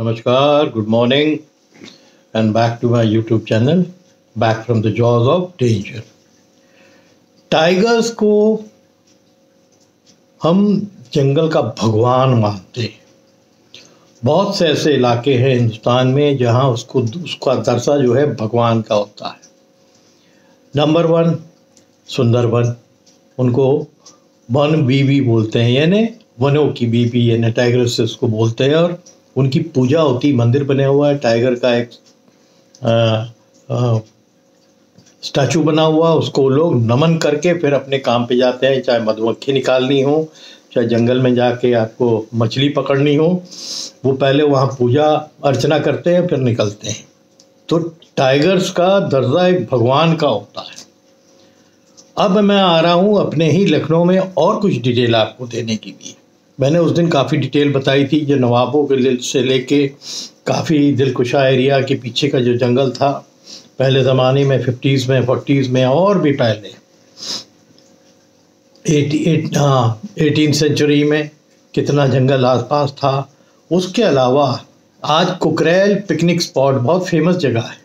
Namaskar, good morning, and back to my YouTube channel, back from the jaws of danger. Tigers को हम जंगल का भगवान मानते हैं। बहुत से ऐसे इलाके हैं हिंदुस्तान में जहां उसका दर्जा जो है भगवान का होता है। नंबर 1 सुंदरबन, उनको वन बीबी बोलते हैं, यानी वनों की बीबी, यानी टाइगर्स से उसको बोलते हैं। और उनकी पूजा होती, मंदिर बने हुआ है, टाइगर का एक स्टैचू बना हुआ, उसको लोग नमन करके फिर अपने काम पे जाते हैं। चाहे मधुमक्खी निकालनी हो, चाहे जंगल में जाके आपको मछली पकड़नी हो, वो पहले वहाँ पूजा अर्चना करते हैं फिर निकलते हैं। तो टाइगर्स का दर्जा एक भगवान का होता है। अब मैं आ रहा हूँ अपने ही लखनऊ में और कुछ डिटेल आपको देने के लिए। मैंने उस दिन काफ़ी डिटेल बताई थी, जो नवाबों के से लेके काफ़ी दिलकुशा एरिया के पीछे का जो जंगल था पहले ज़माने में, 50s में, 40s में और भी पहले 18th सेंचुरी में कितना जंगल आसपास था। उसके अलावा आज कुकरेल पिकनिक स्पॉट बहुत फेमस जगह है,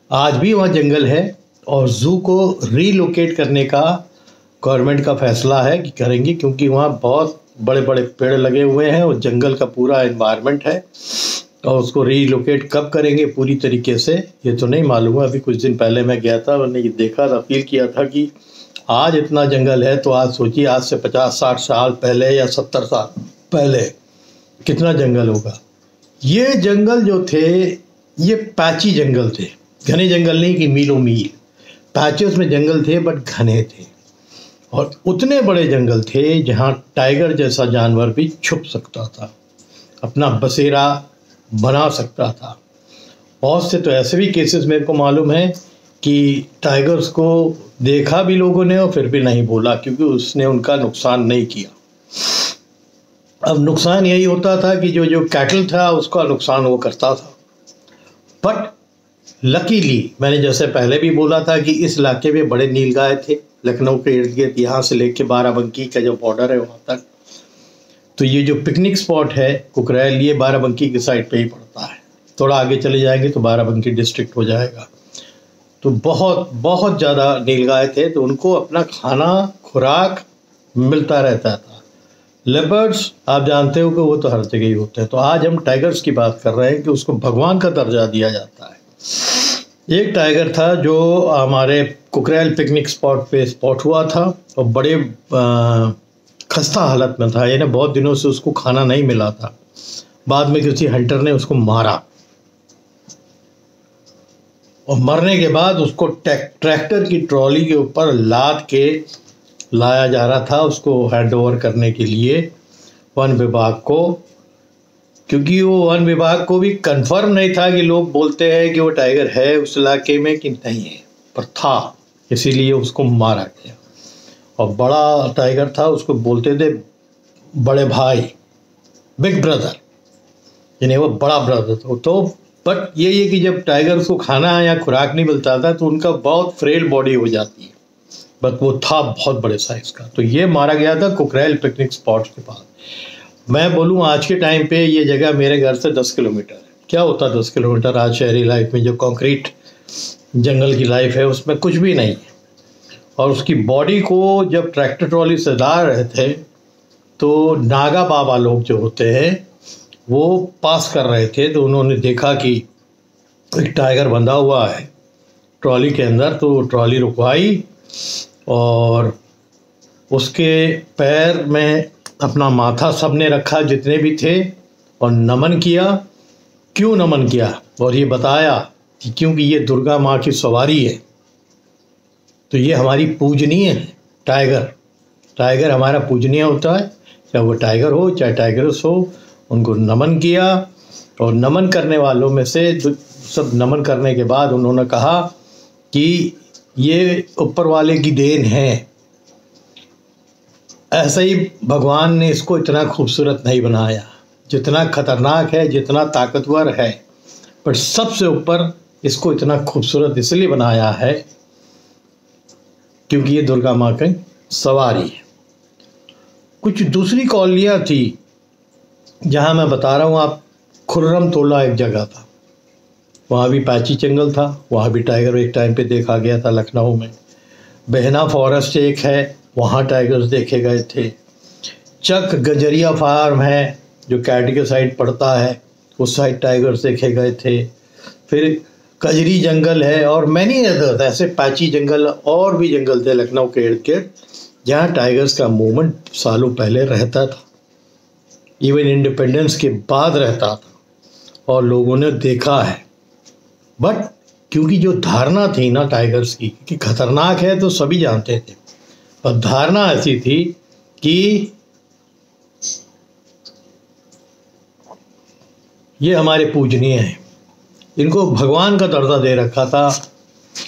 आज भी वहाँ जंगल है और ज़ू को रीलोकेट करने का गवर्नमेंट का फैसला है कि करेंगे, क्योंकि वहाँ बहुत बड़े बड़े पेड़ लगे हुए हैं और जंगल का पूरा एनवायरनमेंट है। और उसको रीलोकेट कब करेंगे पूरी तरीके से ये तो नहीं मालूम है। अभी कुछ दिन पहले मैं गया था, मैंने ये देखा था, फील किया था कि आज इतना जंगल है, तो आज सोचिए आज से 50-60 साल पहले या 70 साल पहले कितना जंगल होगा। ये जंगल जो थे ये पैची जंगल थे, घने जंगल नहीं कि मीलों मील, पैचेस में जंगल थे बट घने थे। और उतने बड़े जंगल थे जहाँ टाइगर जैसा जानवर भी छुप सकता था, अपना बसेरा बना सकता था। बहुत से तो ऐसे भी केसेस मेरे को मालूम है कि टाइगर्स को देखा भी लोगों ने और फिर भी नहीं बोला, क्योंकि उसने उनका नुकसान नहीं किया। अब नुकसान यही होता था कि जो कैटल था उसका नुकसान वो करता था। बट लकीली मैंने जैसे पहले भी बोला था कि इस इलाके में बड़े नीलगाय थे, लखनऊ के इर्द गिर्द, यहाँ से लेके बाराबंकी का जो बॉर्डर है वहाँ तक। तो ये जो पिकनिक स्पॉट है कुकरेल, ये बाराबंकी की साइड पे ही पड़ता है। थोड़ा आगे चले जाएंगे तो बाराबंकी डिस्ट्रिक्ट हो जाएगा। तो बहुत बहुत ज़्यादा नीलगाय थे, तो उनको अपना खाना खुराक मिलता रहता था। लेपर्ड्स आप जानते हो कि वो तो हर जगह ही होते हैं। तो आज हम टाइगर्स की बात कर रहे हैं कि उसको भगवान का दर्जा दिया जाता है। एक टाइगर था जो हमारे कुकरेल पिकनिक स्पॉट पे स्पॉट हुआ था और बड़े खस्ता हालत में था, यानी बहुत दिनों से उसको खाना नहीं मिला था। बाद में किसी हंटर ने उसको मारा और मरने के बाद उसको ट्रैक्टर की ट्रॉली के ऊपर लाद के लाया जा रहा था उसको हैंड ओवर करने के लिए वन विभाग को, क्योंकि वो वन विभाग को भी कंफर्म नहीं था कि लोग बोलते हैं कि वो टाइगर है उस इलाके में कि नहीं है, पर था, इसीलिए उसको मारा गया। और बड़ा टाइगर था, उसको बोलते थे बड़े भाई, बिग ब्रदर, यानी वो बड़ा ब्रदर था। तो बट ये कि जब टाइगर को खाना या खुराक नहीं मिलता था तो उनका बहुत फ्रेल बॉडी हो जाती है, बट वो था बहुत बड़े साइज का। तो ये मारा गया था कुकरेल पिकनिक स्पॉट के पास। मैं बोलूँ आज के टाइम पे ये जगह मेरे घर से 10 किलोमीटर है। क्या होता 10 किलोमीटर आज शहरी लाइफ में, जो कंक्रीट जंगल की लाइफ है उसमें कुछ भी नहीं है। और उसकी बॉडी को जब ट्रैक्टर ट्रॉली से ला रहे थे तो नागा बाबा लोग जो होते हैं वो पास कर रहे थे, तो उन्होंने देखा कि एक टाइगर बंधा हुआ है ट्रॉली के अंदर। तो ट्रॉली रुकवाई और उसके पैर में अपना माथा सबने रखा जितने भी थे और नमन किया। क्यों नमन किया? और ये बताया कि क्योंकि ये दुर्गा माँ की सवारी है, तो ये हमारी पूजनीय है। टाइगर हमारा पूजनीय होता है, चाहे वो टाइगर हो चाहे टाइगर्स हो। उनको नमन किया और नमन करने वालों में से सब नमन करने के बाद उन्होंने कहा कि ये ऊपर वाले की देन है। ऐसा ही भगवान ने इसको इतना खूबसूरत नहीं बनाया, जितना खतरनाक है, जितना ताकतवर है, पर सबसे ऊपर इसको इतना खूबसूरत इसलिए बनाया है क्योंकि ये दुर्गा माँ की सवारी है। कुछ दूसरी कॉलोनियाँ थी जहाँ मैं बता रहा हूँ आप खुर्रम तोला एक जगह था, वहाँ भी पैची जंगल था, वहाँ भी टाइगर एक टाइम पे देखा गया था लखनऊ में। बहना फॉरेस्ट एक है, वहाँ टाइगर्स देखे गए थे। चक गजरिया फार्म है जो कैट के साइड पड़ता है, उस साइड टाइगर्स देखे गए थे। फिर कजरी जंगल है और मैनी अदर ऐसे पैची जंगल और भी जंगल थे लखनऊ के इर्द गिर्द, जहाँ टाइगर्स का मूवमेंट सालों पहले रहता था, इवन इंडिपेंडेंस के बाद रहता था और लोगों ने देखा है। बट क्योंकि जो धारणा थी ना टाइगर्स की कि खतरनाक है तो सभी जानते थे, पर धारणा ऐसी थी कि ये हमारे पूजनीय हैं, इनको भगवान का दर्जा दे रखा था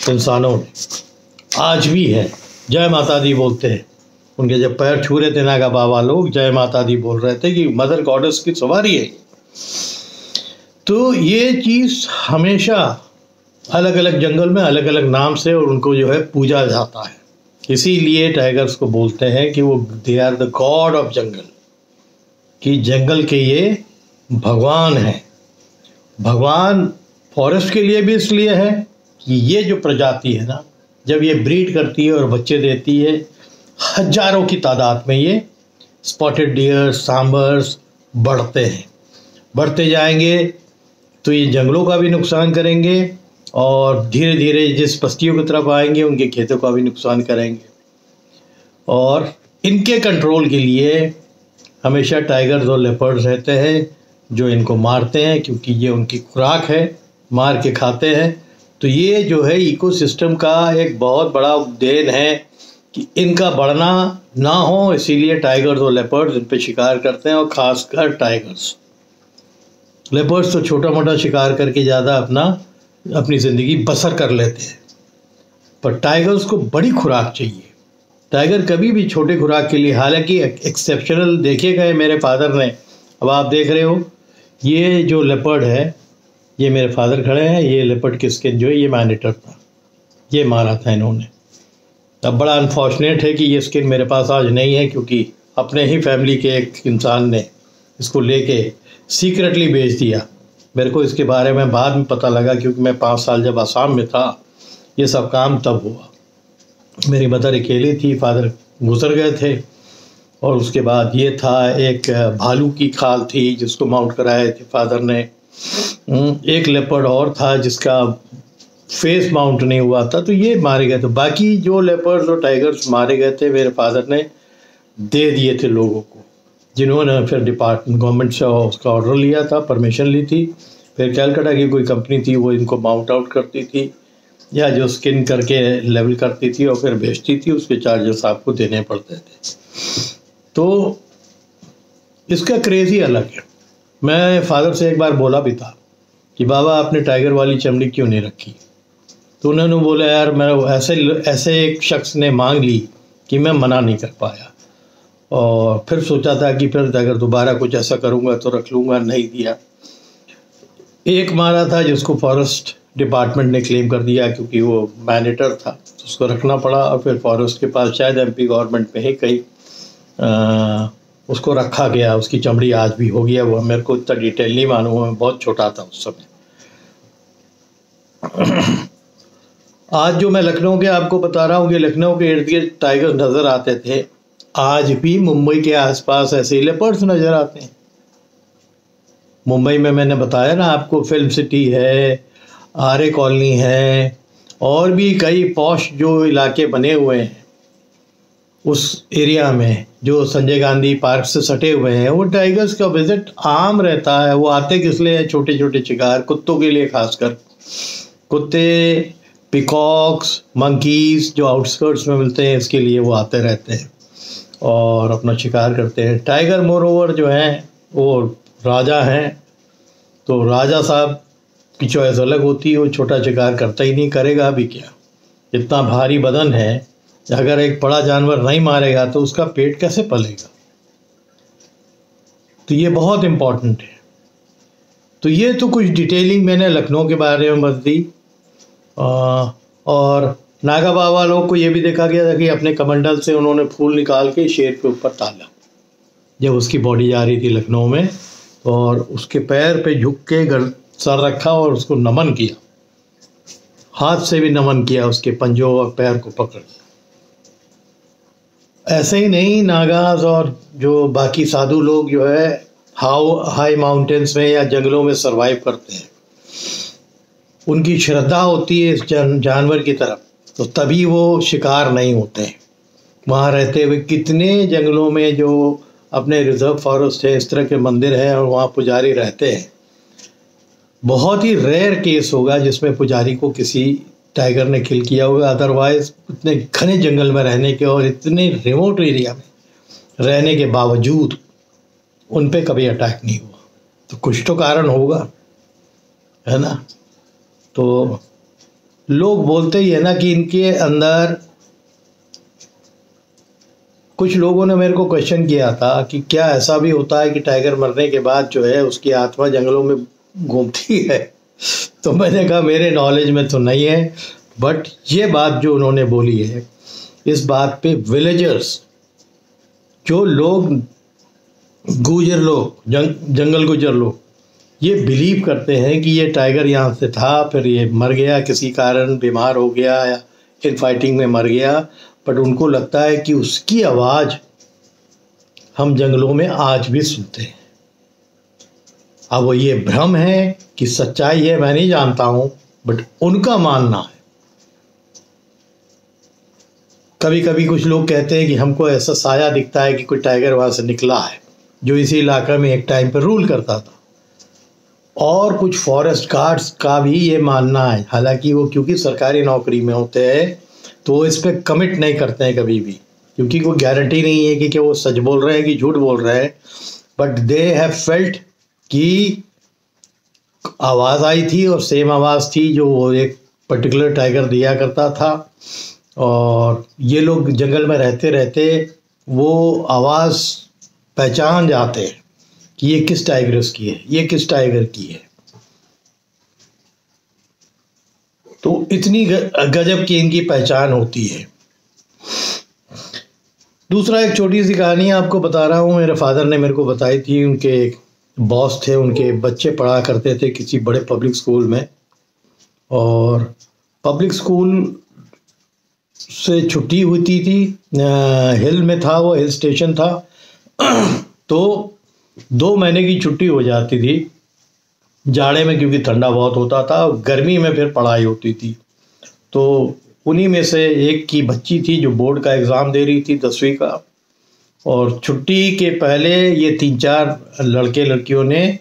इंसानों ने, आज भी है। जय माता दी बोलते हैं, उनके जब पैर छू रहे थे नागा बाबा लोग, जय माता दी बोल रहे थे कि मदर गॉडेस की सवारी है। तो ये चीज़ हमेशा अलग अलग जंगल में अलग अलग नाम से और उनको जो है पूजा जाता है, इसीलिए टाइगर्स को बोलते हैं कि वो they are the god of jungle, कि जंगल के ये भगवान हैं। भगवान फॉरेस्ट के लिए भी इसलिए है कि ये जो प्रजाति है ना, जब ये ब्रीड करती है और बच्चे देती है, हजारों की तादाद में ये स्पॉटेड डियर सांबर्स बढ़ते जाएंगे, तो ये जंगलों का भी नुकसान करेंगे और धीरे धीरे जिस बस्तियों की तरफ आएंगे उनके खेतों का भी नुकसान करेंगे। और इनके कंट्रोल के लिए हमेशा टाइगर्स और लेपर्ड्स रहते हैं जो इनको मारते हैं, क्योंकि ये उनकी खुराक है, मार के खाते हैं। तो ये जो है इकोसिस्टम का एक बहुत बड़ा देन है कि इनका बढ़ना ना हो, इसीलिए टाइगर्स और लेपर्ड्स इन पे शिकार करते हैं। और ख़ासकर टाइगर्स, लेपर्ड्स तो छोटा मोटा शिकार करके ज़्यादा अपनी ज़िंदगी बसर कर लेते हैं, पर टाइगर्स को बड़ी खुराक चाहिए। टाइगर कभी भी छोटे खुराक के लिए, हालांकि एक्सेप्शनल देखे गए मेरे फादर ने, अब आप देख रहे हो ये जो लेपर्ड है, ये मेरे फादर खड़े हैं, ये लेपर्ड की स्किन जो है ये मैनिटर था, ये मारा था इन्होंने। अब बड़ा अनफॉर्चुनेट है कि ये स्किन मेरे पास आज नहीं है, क्योंकि अपने ही फैमिली के एक इंसान ने इसको लेके सीक्रेटली बेच दिया। मेरे को इसके बारे में बाद में पता लगा, क्योंकि मैं 5 साल जब आसाम में था, ये सब काम तब हुआ। मेरी मदर अकेली थी, फादर गुजर गए थे, और उसके बाद ये था एक भालू की खाल थी जिसको माउंट कराए थे फादर ने। एक लेपर्ड और था जिसका फेस माउंट नहीं हुआ था, तो ये मारे गए थे। बाकी जो लेपर्ड्स और टाइगर्स मारे गए थे मेरे फादर ने दे दिए थे लोगों को, जिन्होंने फिर गवर्नमेंट से उसका ऑर्डर लिया था, परमिशन ली थी। फिर कैलकाटा की कोई कंपनी थी, वो इनको माउंट आउट करती थी या जो स्किन करके लेवल करती थी और फिर बेचती थी, उसके चार्जेस आपको देने पड़ते थे। तो इसका क्रेज़ ही अलग है। मैं फादर से एक बार बोला भी था कि बाबा आपने टाइगर वाली चमड़ी क्यों नहीं रखी, तो उन्होंने बोला यार मैं ऐसे एक शख्स ने मांग ली कि मैं मना नहीं कर पाया, और फिर सोचा था कि फिर अगर दोबारा कुछ ऐसा करूँगा तो रख लूँगा, नहीं दिया। एक मारा था जिसको फॉरेस्ट डिपार्टमेंट ने क्लेम कर दिया क्योंकि वो मैनेटर था, तो उसको रखना पड़ा, और फिर फॉरेस्ट के पास शायद एमपी गवर्नमेंट में ही कहीं उसको रखा गया। उसकी चमड़ी आज भी हो गया, वो मेरे को इतना डिटेल नहीं मालूम, मैं बहुत छोटा था उस समय। आज जो मैं लखनऊ के आपको बता रहा हूँ कि लखनऊ के इर्द गिर्द टाइगर नज़र आते थे, आज भी मुंबई के आसपास ऐसे लेपर्ड्स नज़र आते हैं। मुंबई में मैंने बताया ना आपको, फिल्म सिटी है, आर्य कॉलोनी है, और भी कई पॉश जो इलाके बने हुए हैं उस एरिया में जो संजय गांधी पार्क से सटे हुए हैं, वो टाइगर्स का विजिट आम रहता है। वो आते किस लिए? छोटे छोटे शिकार, कुत्तों के लिए, खासकर कुत्ते, पिकॉक्स, मंकीज़ जो आउटस्कर्ट्स में मिलते हैं, इसके लिए वो आते रहते हैं और अपना शिकार करते हैं। टाइगर मोर ओवर जो हैं वो राजा हैं, तो राजा साहब की चॉइस अलग होती है, वो छोटा शिकार करता ही नहीं, करेगा भी क्या? इतना भारी बदन है, अगर एक बड़ा जानवर नहीं मारेगा तो उसका पेट कैसे पलेगा? तो ये बहुत इम्पोर्टेंट है। तो ये तो कुछ डिटेलिंग मैंने लखनऊ के बारे में बता दी। और नागा बाबा लोग को ये भी देखा गया था कि अपने कमंडल से उन्होंने फूल निकाल के शेर के ऊपर डाला जब उसकी बॉडी जा रही थी लखनऊ में, और उसके पैर पे झुक के सर रखा और उसको नमन किया, हाथ से भी नमन किया, उसके पंजों और पैर को पकड़। ऐसे ही नहीं, नागाज और जो बाकी साधु लोग जो है हाई माउंटेन्स में या जंगलों में सरवाइव करते हैं, उनकी श्रद्धा होती है इस जानवर की तरफ, तो तभी वो शिकार नहीं होते हैं। वहाँ रहते हुए कितने जंगलों में जो अपने रिजर्व फॉरेस्ट है, इस तरह के मंदिर हैं और वहाँ पुजारी रहते हैं, बहुत ही रेयर केस होगा जिसमें पुजारी को किसी टाइगर ने किल किया होगा। अदरवाइज इतने घने जंगल में रहने के और इतने रिमोट एरिया में रहने के बावजूद उन पे कभी अटैक नहीं हुआ, तो कुछ तो कारण होगा, है ना। तो लोग बोलते ही है ना कि इनके अंदर, कुछ लोगों ने मेरे को क्वेश्चन किया था कि क्या ऐसा भी होता है कि टाइगर मरने के बाद जो है उसकी आत्मा जंगलों में घूमती है। तो मैंने कहा मेरे नॉलेज में तो नहीं है, बट ये बात जो उन्होंने बोली है, इस बात पे विलेजर्स, जो लोग गुजर लोग, जंगल गुजर लोग, ये बिलीव करते हैं कि ये टाइगर यहाँ से था, फिर ये मर गया, किसी कारण बीमार हो गया या इन फाइटिंग में मर गया, बट उनको लगता है कि उसकी आवाज़ हम जंगलों में आज भी सुनते हैं। अब वो ये भ्रम है कि सच्चाई है मैं नहीं जानता हूँ, बट उनका मानना है। कभी कभी कुछ लोग कहते हैं कि हमको ऐसा साया दिखता है कि कोई टाइगर वहाँ से निकला है जो इसी इलाका में एक टाइम पर रूल करता था। और कुछ फॉरेस्ट गार्ड्स का भी ये मानना है, हालांकि वो क्योंकि सरकारी नौकरी में होते हैं तो वो इस पर कमिट नहीं करते हैं कभी भी, क्योंकि कोई गारंटी नहीं है कि वो सच बोल रहे हैं कि झूठ बोल रहे हैं। बट दे हैव फेल्ट कि आवाज़ आई थी और सेम आवाज़ थी जो वो एक पर्टिकुलर टाइगर दिया करता था, और ये लोग जंगल में रहते रहते वो आवाज़ पहचान जाते हैं कि ये किस टाइगर्स की है, ये किस टाइगर की है। तो इतनी गजब की इनकी पहचान होती है। दूसरा, एक छोटी सी कहानी आपको बता रहा हूँ, मेरे फादर ने मेरे को बताई थी। उनके बॉस थे, उनके बच्चे पढ़ा करते थे किसी बड़े पब्लिक स्कूल में, और पब्लिक स्कूल से छुट्टी होती थी, हिल में था, वो हिल स्टेशन था। तो 2 महीने की छुट्टी हो जाती थी जाड़े में, क्योंकि ठंडा बहुत होता था, गर्मी में फिर पढ़ाई होती थी। तो उन्हीं में से एक की बच्ची थी जो बोर्ड का एग्ज़ाम दे रही थी 10वीं का, और छुट्टी के पहले ये 3-4 लड़के लड़कियों ने,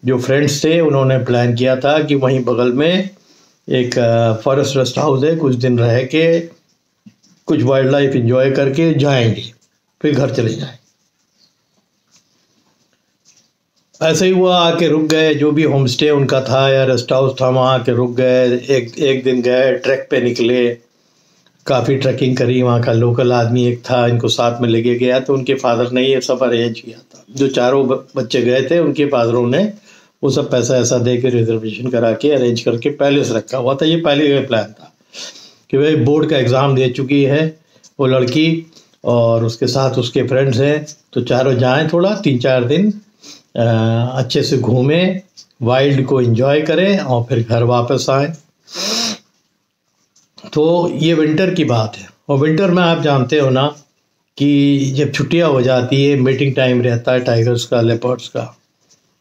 जो फ्रेंड्स थे, उन्होंने प्लान किया था कि वहीं बगल में एक फॉरेस्ट रेस्ट हाउस है, कुछ दिन रह के कुछ वाइल्ड लाइफ एंजॉय करके जाएंगे, फिर घर चले जाएंगे। ऐसे ही हुआ, आके रुक गए, जो भी होम स्टे उनका था या रेस्ट हाउस था वहाँ आके रुक गए। एक दिन गए, ट्रैक पे निकले, काफ़ी ट्रैकिंग करी। वहाँ का लोकल आदमी एक था, इनको साथ में लेके गया, तो उनके फादर ने ये सब अरेंज किया था। जो चारों बच्चे गए थे उनके फादरों ने वो सब पैसा ऐसा दे के रिजर्वेशन करा के अरेंज करके पहले से रखा हुआ था। ये पहले का प्लान था कि भाई बोर्ड का एग्ज़ाम दे चुकी है वो लड़की और उसके साथ उसके फ्रेंड्स हैं, तो चारों जाएं, थोड़ा 3-4 दिन अच्छे से घूमें, वाइल्ड को एंजॉय करें और फिर घर वापस आएं। तो ये विंटर की बात है, और विंटर में आप जानते हो ना कि जब छुट्टियां हो जाती है, मीटिंग टाइम रहता है टाइगर्स का, लेपर्ड्स का।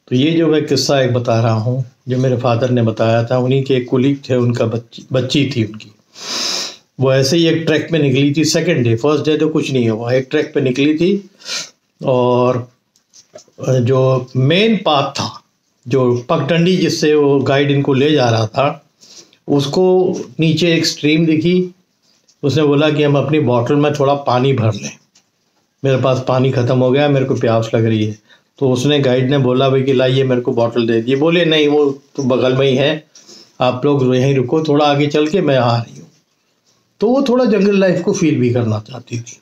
तो ये जो मैं किस्सा एक बता रहा हूँ जो मेरे फादर ने बताया था, उन्हीं के एक कुलीग थे, उनका बच्ची थी उनकी। वो ऐसे ही एक ट्रैक पे निकली थी, सेकंड डे, फर्स्ट डे तो कुछ नहीं हुआ, एक ट्रैक पे निकली थी, और जो मेन पाथ था, जो पगडंडी जिससे वो गाइड इनको ले जा रहा था, उसको नीचे एक स्ट्रीम दिखी। उसने बोला कि हम अपनी बॉटल में थोड़ा पानी भर लें, मेरे पास पानी ख़त्म हो गया, मेरे को प्यास लग रही है। तो उसने, गाइड ने बोला भाई कि लाइए मेरे को बॉटल दे दिए। बोले नहीं, वो तो बगल में ही है, आप लोग यहीं रुको, थोड़ा आगे चल के मैं आ रही हूँ। तो वो थोड़ा जंगल लाइफ को फील भी करना चाहती थी,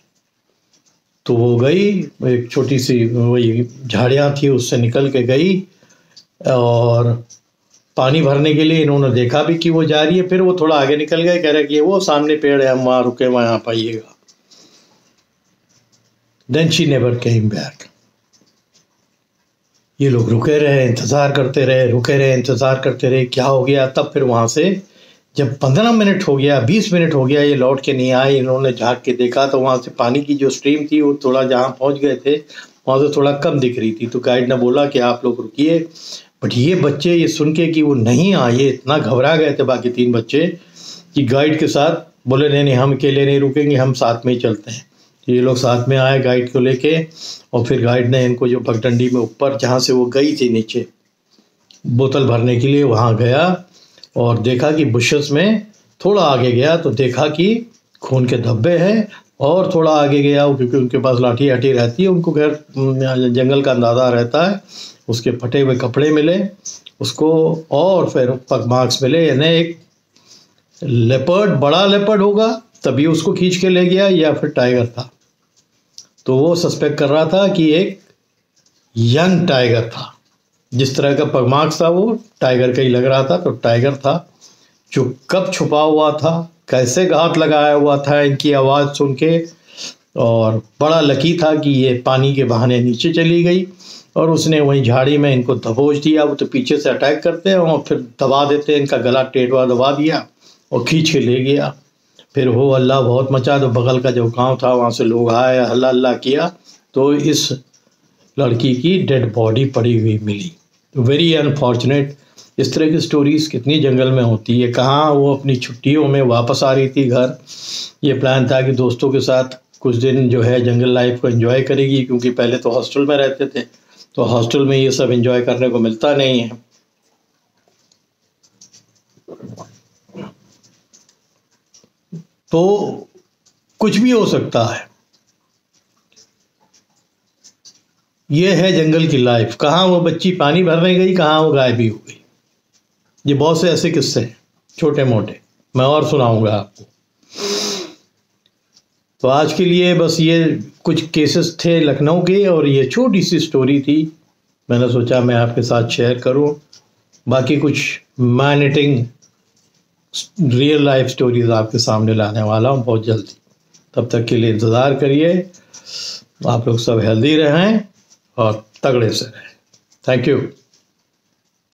तो वो गई, एक छोटी सी वही झाड़ियाँ थी उससे निकल के गई, और पानी भरने के लिए इन्होंने देखा भी कि वो जा रही है। फिर वो थोड़ा आगे निकल गए, कह रहे कि वो सामने पेड़ है, हम वहाँ रुके, वहाँ आप आइएगा। Then she never came back. ये लोग रुके रहे, इंतज़ार करते रहे, रुके रहे, इंतज़ार करते रहे, क्या हो गया। तब फिर वहाँ से जब 15 मिनट हो गया, 20 मिनट हो गया, ये लौट के नहीं आए। इन्होंने झाँक के देखा तो वहाँ से पानी की जो स्ट्रीम थी वो थोड़ा, जहाँ पहुँच गए थे वहाँ से थोड़ा कम दिख रही थी। तो गाइड ने बोला कि आप लोग रुकिए। बट ये बच्चे ये सुन के कि वो नहीं आए, इतना घबरा गए थे बाकी 3 बच्चे कि गाइड के साथ बोले नहीं नहीं, हम अकेले नहीं रुकेंगे, हम साथ में ही चलते हैं। तो ये लोग साथ में आए गाइड को लेके, और फिर गाइड ने इनको जो पगडंडी में ऊपर जहाँ से वो गई थी नीचे बोतल भरने के लिए, वहाँ गया और देखा कि बुशेस में थोड़ा आगे गया तो देखा कि खून के धब्बे हैं। और थोड़ा आगे गया, क्योंकि उनके पास लाठी आठी रहती है, उनको खैर जंगल का अंदाज़ा रहता है। उसके फटे हुए कपड़े मिले उसको, और फिर पग मार्क्स मिले। यानी एक लेपर्ड, बड़ा लेपर्ड होगा तभी उसको खींच के ले गया, या फिर टाइगर था। तो वो सस्पेक्ट कर रहा था कि एक यंग टाइगर था। जिस तरह का पग मार्क्स था वो टाइगर का ही लग रहा था, तो टाइगर था। जो कब छुपा हुआ था, कैसे घात लगाया हुआ था इनकी आवाज़ सुन के, और बड़ा लकी था कि ये पानी के बहाने नीचे चली गई और उसने वहीं झाड़ी में इनको दबोच दिया। वो तो पीछे से अटैक करते हैं और फिर दबा देते हैं, इनका गला टेढ़वा दबा दिया और खींच के ले गया। फिर हो अल्लाह बहुत मचा, तो बगल का जो गांव था वहाँ से लोग आए, हल्ला हल्ला किया, तो इस लड़की की डेड बॉडी पड़ी हुई मिली। Very unfortunate. इस तरह की स्टोरीज़ कितनी जंगल में होती है। कहाँ वो अपनी छुट्टियों में वापस आ रही थी घर। ये प्लान था कि दोस्तों के साथ कुछ दिन जो है जंगल लाइफ को एंजॉय करेगी, क्योंकि पहले तो हॉस्टल में रहते थे, तो हॉस्टल में ये सब एंजॉय करने को मिलता नहीं है। तो कुछ भी हो सकता है। ये है जंगल की लाइफ। कहाँ वो बच्ची पानी भरने गई, कहाँ वो गायब भी हो गई। ये बहुत से ऐसे किस्से हैं छोटे मोटे, मैं और सुनाऊंगा आपको। तो आज के लिए बस ये कुछ केसेस थे लखनऊ के, और ये छोटी सी स्टोरी थी, मैंने सोचा मैं आपके साथ शेयर करूं। बाकी कुछ man eating real life stories आपके सामने लाने वाला हूं बहुत जल्दी। तब तक के लिए इंतज़ार करिए। आप लोग सब हेल्दी रहें और तगड़े से रहें। Thank you.